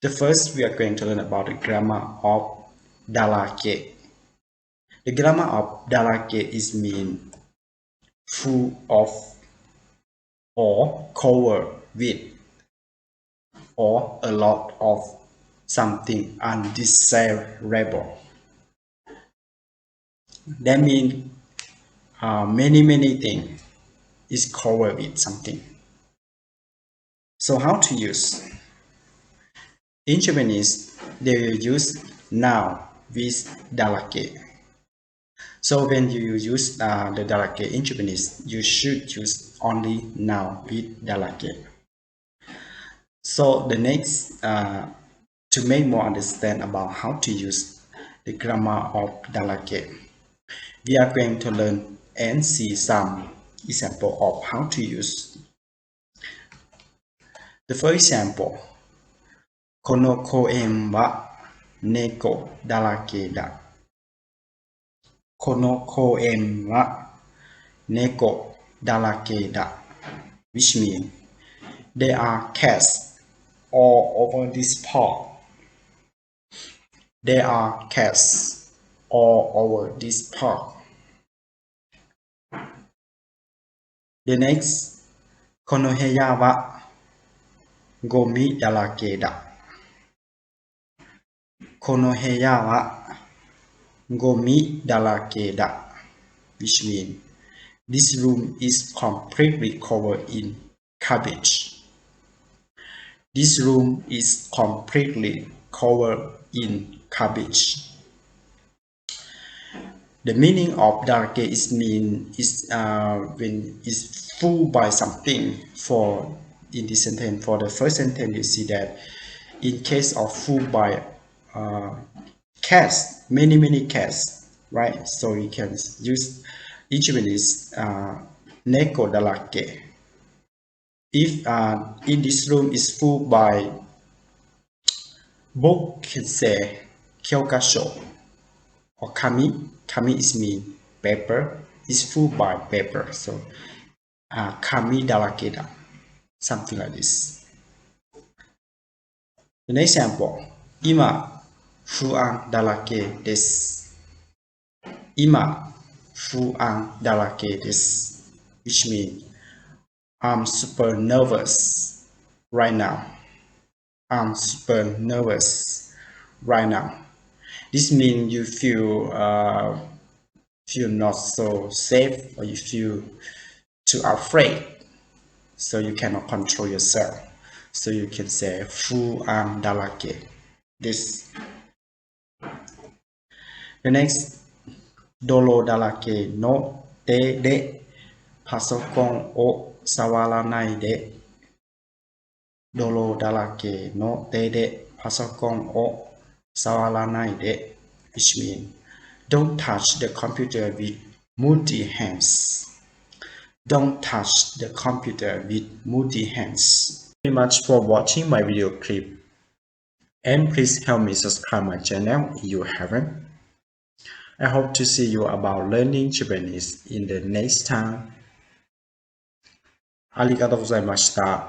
The first, we are going to learn about the grammar of DARAKE. The grammar of DARAKE is mean full of or covered with or a lot of something undesirable. That means many things is covered with something. So how to use? In Japanese, they will use noun with DARAKE. So when you use the DARAKE in Japanese, you should use only noun with DARAKE. So the next, to make more understand about how to use the grammar of DARAKE, we are going to learn and see some example of how to use. The first example, この公園は猫だらけだ。この公園は猫だらけだ。Which means there are cats all over this park. There are cats all over this park. The next, この部屋はゴミだらけだ。この部屋はゴミだらけだ。Which means this room is completely covered in garbage. This room is completely covered in garbage. The meaning of DARAKE is when it's full by something. For in this sentence, for the first sentence, you see that in case of full by cats, many cats, right? So you can use in Japanese neko darake. If in this room is full by book, can say kyokasho or kami. Kami is mean paper. Is full by paper. So kami darake da. Something like this. The next example, 今不安だらけです。今不安だらけです。Which means I'm super nervous right now. I'm super nervous right now. This means you feel not so safe, or you feel too afraid, so you cannot control yourself. So you can say 不安だらけです。The next, 泥だらけの手でパソコンを触らないで。泥だらけの手でパソコンを触らないで。Which means don't touch the computer with muddy hands. Don't touch the computer with muddy hands. Thank you very much for watching my video clip. And please help me subscribe my channel if you haven't. I hope to see you about learning Japanese in the next time. ありがとうございました。